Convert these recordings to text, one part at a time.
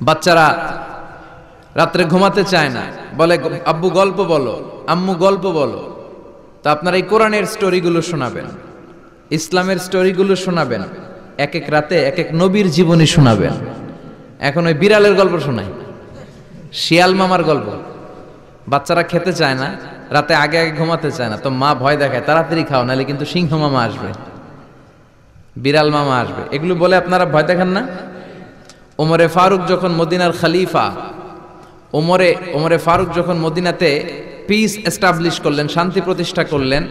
বাচ্চারা রাত্রে ঘুমাতে চায় না, বলে আব্বু গল্প বলো, আম্মু গল্প বলো। তো আপনারা এই কোরআনের স্টোরিগুলো শোনাবেন, ইসলামের স্টোরিগুলো শোনাবেন, এক এক রাতে এক এক নবীর জীবনী শোনাবেন। এখন ওই বিড়ালের গল্প শোনাই, শিয়াল মামার গল্প। বাচ্চারা খেতে চায় না, রাতে আগে আগে ঘুমাতে চায় না, তো মা ভয় দেখায় তাড়াতাড়ি খাও, নাহলে কিন্তু সিংহ মামা আসবে, বিড়াল মামা আসবে, এগুলো বলে আপনারা ভয় দেখান না। ওমরে ফারুক যখন মদিনার খলিফা, ওমরে ফারুক যখন মদিনাতে পিস এস্টাবলিশ করলেন, শান্তি প্রতিষ্ঠা করলেন,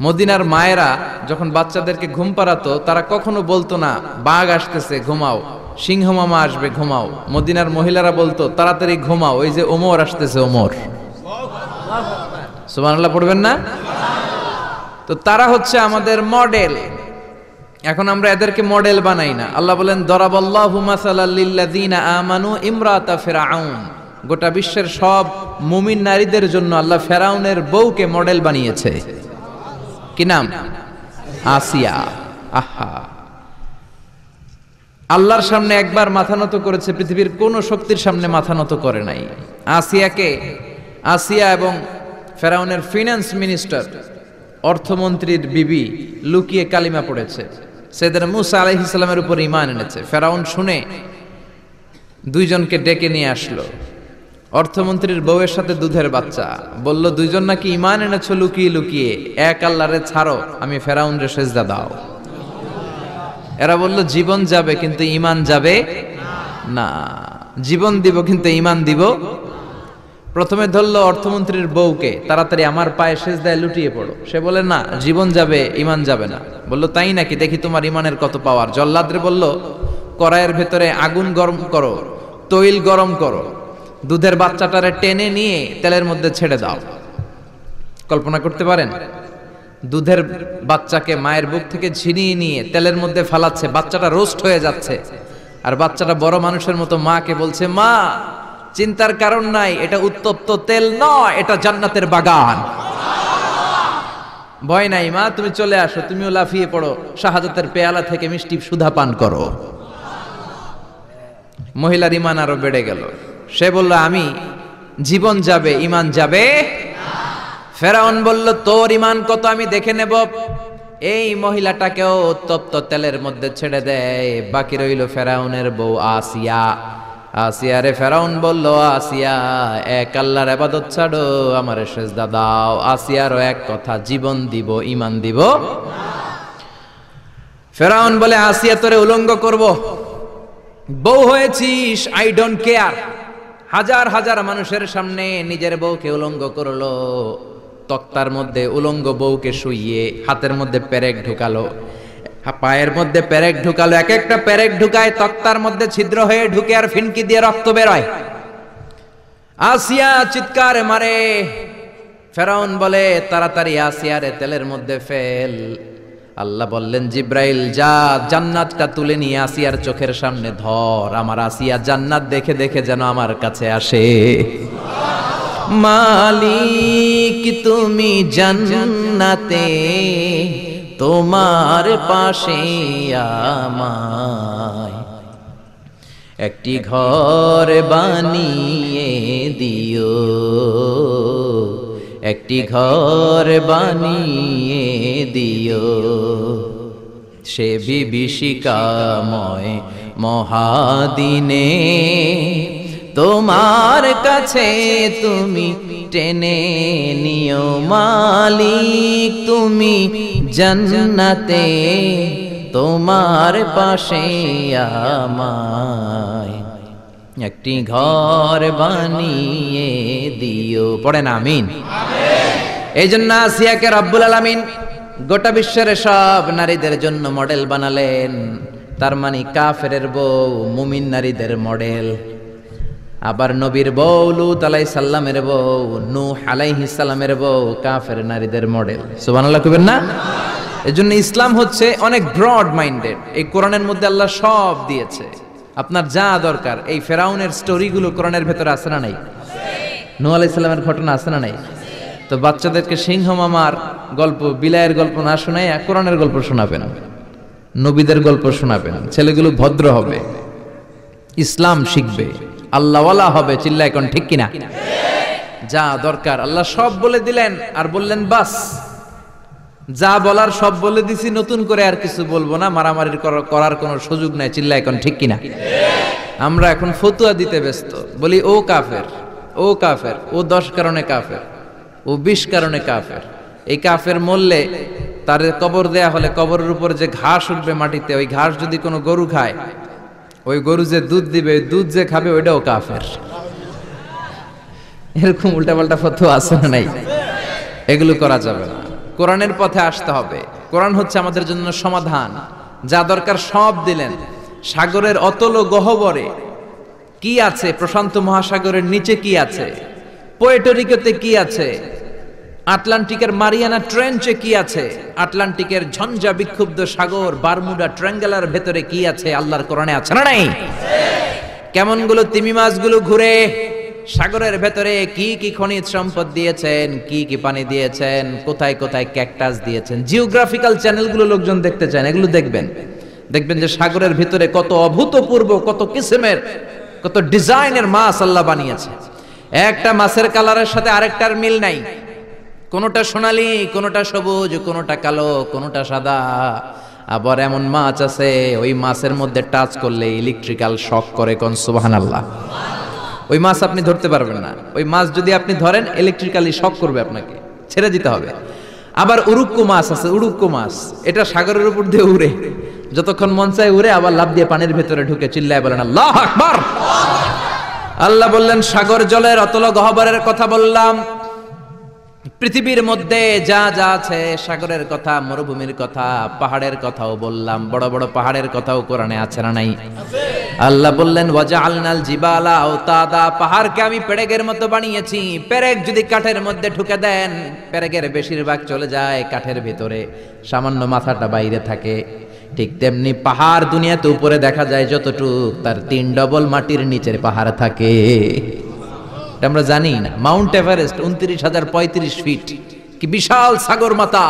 মদিনার মায়েরা যখন বাচ্চাদেরকে ঘুম পাড়াতো, তারা কখনো বলতো না বাঘ আসতেছে ঘুমাও, সিংহ মামা আসবে ঘুমাও। মদিনার মহিলারা বলতো তাড়াতাড়ি ঘুমাও, ওই যে ওমর আসতেছে, ওমর। সুবহানাল্লাহ পড়বেন না? তো তারা হচ্ছে আমাদের মডেল। এখন আমরা এদেরকে মডেল বানাই না। আল্লাহ বলেন দরাবাল্লাহু মাসালাল লিল্লাযিনা আমানু ইমরাতা ফিরআউন। গোটা বিশ্বের সব মুমিন নারীদের জন্য আল্লাহ ফেরাউনের বউকে মডেল বানিয়েছে। কি নাম? আসিয়া। আহা, আল্লাহর সামনে একবার মাথা নত করেছে, পৃথিবীর কোন শক্তির সামনে মাথা নত করে নাই। আসিয়া এবং ফেরাউনের ফিনান্স মিনিস্টার, অর্থমন্ত্রীর বিবি লুকিয়ে কালিমা পড়েছে, সাইয়েদনা মূসা আলাইহিস সালামের উপর ঈমান এনেছে। ফেরাউন শুনে দুইজনকে ডেকে নিয়ে আসলো। অর্থমন্ত্রীর বউয়ের সাথে দুধের বাচ্চা, বলল দুইজন নাকি ঈমান এনেছো লুকিয়ে লুকিয়ে, এক আল্লাহরে ছাড়ো, আমি ফেরাউনরে সেজদা দাও। এরা বলল জীবন যাবে কিন্তু ঈমান যাবে না, জীবন দিব কিন্তু ঈমান দিব। প্রথমে ধরলো অর্থমন্ত্রীর বউকে, তাড়াতাড়ি আমার পায়ে সেজদায় লুটিয়ে পড়ো। সে বলে না, জীবন যাবে ঈমান যাবে না। বললো তাই নাকি, দেখি তোমার ঈমানের কত পাওয়ার। জল্লাদরে বলল কড়াইয়ের ভেতরে আগুন গরম করো, তৈল গরম করো, দুধের বাচ্চাটারে টেনে নিয়ে তেলের মধ্যে ছেড়ে দাও। কল্পনা করতে পারেন? দুধের বাচ্চাকে মায়ের বুক থেকে ছিনিয়ে নিয়ে তেলের মধ্যে ফালাচ্ছে, বাচ্চাটা রোস্ট হয়ে যাচ্ছে, আর বাচ্চাটা বড় মানুষের মতো মাকে বলছে মা চিন্তার কারণ নাই, এটা উত্তপ্ত তেল নয়, এটা জান্নাতের বাগান। ভয় নাই মা, তুমি চলে আসো, তুমিও লাফিয়ে পড়ো, শাহাদাতের পেয়ালা থেকে মিষ্টি সুধা পান করো। মহিলার ঈমান আরো বেড়ে গেল। সে বলল আমি জীবন যাবে ঈমান যাবে। ফেরাউন বলল তোর ঈমান কত আমি দেখে নেব। এই মহিলাটাকেও উত্তপ্ত তেলের মধ্যে ছেড়ে দেয়। বাকি রইল ফেরাউনের বউ আসিয়া। আসিয়ারে ফেরাউন বলল আসিয়া এক আল্লাহর ইবাদত ছাড়ো, আমারে সেজদা দাও। আসিয়ারও এক কথা, জীবন দিব ঈমান দিব। ফেরাউন বলে আসিয়া তোরে উলঙ্গ করব, বউ হয়েছিস, আই ডোন্ট কেয়ার। হাজার হাজার মানুষের সামনে নিজের বউকে উলঙ্গ করলো, তক্তার মধ্যে উলঙ্গ বউকে শুইয়ে হাতের মধ্যে পেরেক ঢুকালো, পায়ের মধ্যে পেরেক ঢুকালো, এক একটা পেরেক ঢুকায় তক্তার মধ্যে ছিদ্র হয়ে ঢুকে আর ফিনকি দিয়ে রক্ত বেরোয়। আসিয়া চিৎকার মারে। ফেরাউন বলে তাড়াতাড়ি আসিয়ারে তেলের মধ্যে ফেল। আল্লাহ বললেন জিব্রাইল যা জান্নাতটা তুলে নিয়ে আসিয়ার চোখের সামনে ধর, আমার আসিয়া জান্নাত দেখে দেখে যেন আমার কাছে আসে। মালিক তুমি জান্নাতে, তোমার পাশে আমায় একটি ঘর বানিয়ে দিও, একটি ঘর বানিয়ে দিও। সে বিভীষিকাময় মহাদিনে তোমার কাছে তুমি টেনে নিও। মালিক তুমি জান্নাতে, তোমার পাশে আমায় একটি ঘর বানিয়ে দিও। পড়েন আমিন। এই জন্য আসিয়াকে রব্বুল আলামিন গোটা বিশ্বের সব নারীদের জন্য মডেল বানালেন। তার মানে কাফেরের বউ মুমিন নারীদের মডেল। আবার নবীর বউ লূত আলাইহিস সালামের বউ, নূহ আলাইহিস সালামের বউ কাফের নারীদের মডেল। সুবহানাল্লাহ কইবেন না? এজন্য ইসলাম হচ্ছে অনেক ব্রড মাইন্ডেড। এই কোরআনের মধ্যে আল্লাহ সব দিয়েছে, আপনার যা দরকার। এই ফেরাউনের স্টোরিগুলো কোরআনের ভেতরে আছে না নাই? নূহ আলাইহিস সালামের ঘটনা আছে না নাই? তো বাচ্চাদেরকে সিংহ মামার গল্প, বিলায়ের গল্প না শোনায় কোরআনের গল্প শোনাবেন, নবীদের গল্প শোনাবেন, ছেলেগুলো ভদ্র হবে। ইসলাম শিখবে, আল্লাহওয়ালা হবে। চিল্লায় কোন ঠিক কিনা? যা দরকার আল্লাহ সব বলে দিলেন, আর বললেন বাস যা বলার সব বলে দিছি, নতুন করে আর কিছু বলবো না, মারামারি করার কোনো সুযোগ নাই। চিল্লায় কোন ঠিক কিনা? আমরা এখন ফতুয়া দিতে ব্যস্ত, বলি ও কাফের, ও কাফের, ও 10 কারণে কাফের, ও 20 কারণে কাফের। এই কাফের মরলে তার কবর দেয়া হলে কবরের উপর যে ঘাস উঠবে মাটিতে, ওই ঘাস যদি কোনো গরু খায়, ওই গরু যে দুধ দিবে, দুধ যে খাবে ওইটাও কাফের। এরকম উল্টাপাল্টা ফতোয়া আছে না নাই? এগুলো করা যাবে না। কোরআনের পথে আসতে হবে। কোরআন হচ্ছে আমাদের জন্য সমাধান। যা দরকার সব দিলেন। সাগরের অতল গহ্বরে কি আছে, প্রশান্ত মহাসাগরের নিচে কি আছে, পোর্টোরিকোতে কি আছে, আটলান্টিকের মারিয়ানা ট্রেঞ্চে কি আছে, আটলান্টিকের ঝঞ্ঝা বিক্ষুব্ধ সাগর বারমুডা ট্রায়াঙ্গেলের ভেতরে কি আছে, আল্লাহর কোরআনে আছে না নাই? কেমন গুলো তিমি মাছগুলো ঘুরে সাগরের ভেতরে, কি কি খনিজ সম্পদ দিয়েছেন, কি কি পানি দিয়েছেন, কোথায় কোথায় ক্যাকটাস দিয়েছেন। জিওগ্রাফিক্যাল চ্যানেলগুলো লোকজন দেখতে চান, এগুলো দেখবেন। দেখবেন যে সাগরের ভিতরে কত অভূতপূর্ব, কত কিসিমের, কত ডিজাইনের মাছ আল্লাহ বানিয়েছে। একটা মাছের কালারের সাথে আরেকটার মিল নাই। কোনটা সোনালী, কোনটা সবুজ, কোনটা কালো, কোনটা সাদা। আবার এমন মাছ আছে ওই মাছের মধ্যে টাচ করলে ইলেকট্রিক্যাল শক করে। কোন সুবহানাল্লাহ। ওই মাছ আপনি ধরতে পারবেন না। ওই মাছ যদি আপনি ধরেন ইলেকট্রিক্যালি শক করবে, আপনাকে ছেড়ে দিতে হবে। আবার উড়ুক্কু মাছ আছে, উড়ুক্কু মাছ, এটা সাগরের উপর দিয়ে উড়ে, যতক্ষণ মন চায় উড়ে, আবার লাফ দিয়ে পানির ভেতরে ঢুকে। চিল্লায় বলেন আল্লাহু আকবার। আল্লাহ বললেন সাগর জলের অতল গহ্বরের কথা বললাম। পৃথিবীর মধ্যে যা যা আছে, সাগরের কথা, মরুভূমির কথা, পাহাড়ের কথাও বললাম। বড় বড় পাহাড়ের কথাও কোরআনে আছে না নাই? আল্লাহ বললেন ওয়াজআলনাল জিবালা আওতাদা, পাহাড়কে আমি পেরেকের মতো বানিয়েছি। পেরেক যদি কাঠের মধ্যে ঢুকে দেন, পেরেকের বেশিরভাগ চলে যায় কাঠের ভিতরে, সামান্য মাথাটা বাইরে থাকে। ঠিক তেমনি পাহাড় দুনিয়াতে উপরে দেখা যায় যতটুক, তার 3 ডবল মাটির নিচের পাহাড় থাকে। আমরা জানি না। মাউন্ট এভারেস্ট 29,035 ফিট, কি বিশাল সাগরমাতা,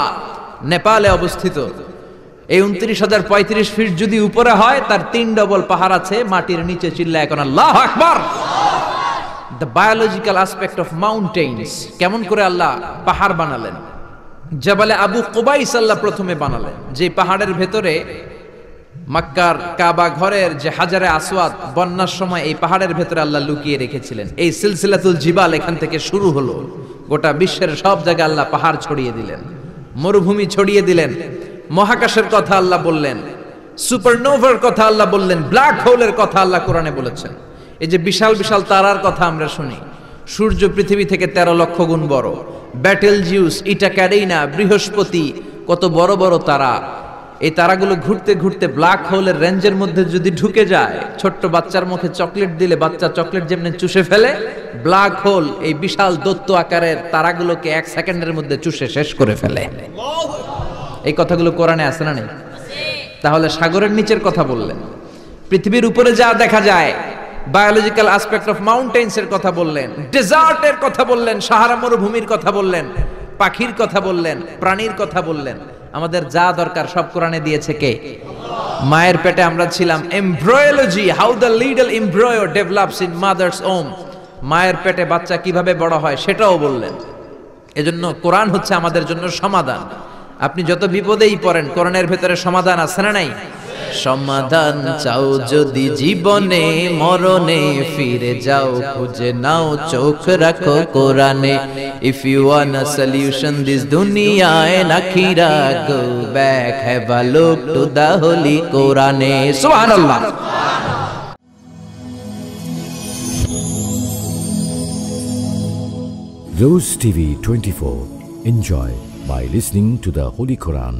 নেপালে অবস্থিত। এই 29,035 ফিট যদি উপরে হয়, তার 3 ডবল পাহাড় আছে মাটির নিচে। চিল্লায় এখন আল্লাহু আকবার। দ্য বায়োলজিক্যাল অ্যাসপেক্ট অফ মাউন্টেইনস, কেমন করে আল্লাহ পাহাড় বানালেন। জাবালে আবু কুবাইস আল্লাহ প্রথমে বানালেন, যে পাহাড়ের ভেতরে মক্কার কাবা ঘরের যে হাজারে আসওয়াদ, বন্যার সময় এই পাহাড়ের ভেতরে আল্লাহ লুকিয়ে রেখেছিলেন। এই সিলসিলাতুল জিবাল এখান থেকে শুরু হলো। গোটা বিশ্বের সব জায়গায় আল্লাহ পাহাড় ছড়িয়ে দিলেন, মরুভূমি ছড়িয়ে দিলেন। মহাকাশের কথা আল্লাহ বললেন, সুপারনোভার কথা আল্লাহ বললেন, ব্ল্যাক হোলের কথা আল্লাহ কোরআনে বলেছেন। এই যে বিশাল বিশাল তারার কথা আমরা শুনি, সূর্য পৃথিবী থেকে 13 লক্ষ গুণ বড়। ব্যাটেল জিউস, ইটা ক্যারিনা, বৃহস্পতি, কত বড় বড় তারা। এই তারাগুলো ঘুরতে ঘুরতে ব্ল্যাক হোলের রেঞ্জের মধ্যে যদি ঢুকে যায়, ছোট্ট বাচ্চার মুখে চকলেট দিলে বাচ্চা চকলেট যেমনি চুষে ফেলে, ব্ল্যাক হোল এই বিশাল দৈত্য আকারের তারাগুলোকে 1 সেকেন্ডের মধ্যে চুষে শেষ করে ফেলে। এই কথাগুলো কোরআনে আছে না নেই? তাহলে সাগরের নিচের কথা বললেন, পৃথিবীর উপরে যা দেখা যায়, বায়োলজিক্যাল অ্যাসপেক্ট অফ মাউন্টেন্স এর কথা বললেন, ডেজার্টের কথা বললেন, সাহারা মরুভূমির কথা বললেন, পাখির কথা বললেন, প্রাণীর কথা বললেন। আমাদের যা দরকার সব কোরআনে দিয়েছে কে? মায়ের পেটে আমরা ছিলাম। Embryology, how the little embryo develops in mother's womb, মায়ের পেটে বাচ্চা কিভাবে বড় হয় সেটাও বললেন। এজন্য কোরআন হচ্ছে আমাদের জন্য সমাধান। আপনি যত বিপদেই পড়েন, কোরআনের ভেতরে সমাধান আছে না নাই? সমাধান চাও যদি জীবনে, মরণে ফিরে যাও, খুঁজে নাও, চোখ রাখো কোরআনে। If you want a solution this দুনিয়া এন্ড আখিরা, go back, have a look to the holy কোরআনে। সুবহানাল্লাহ। Rose TV 24. Enjoy by listening to the Holy Quran.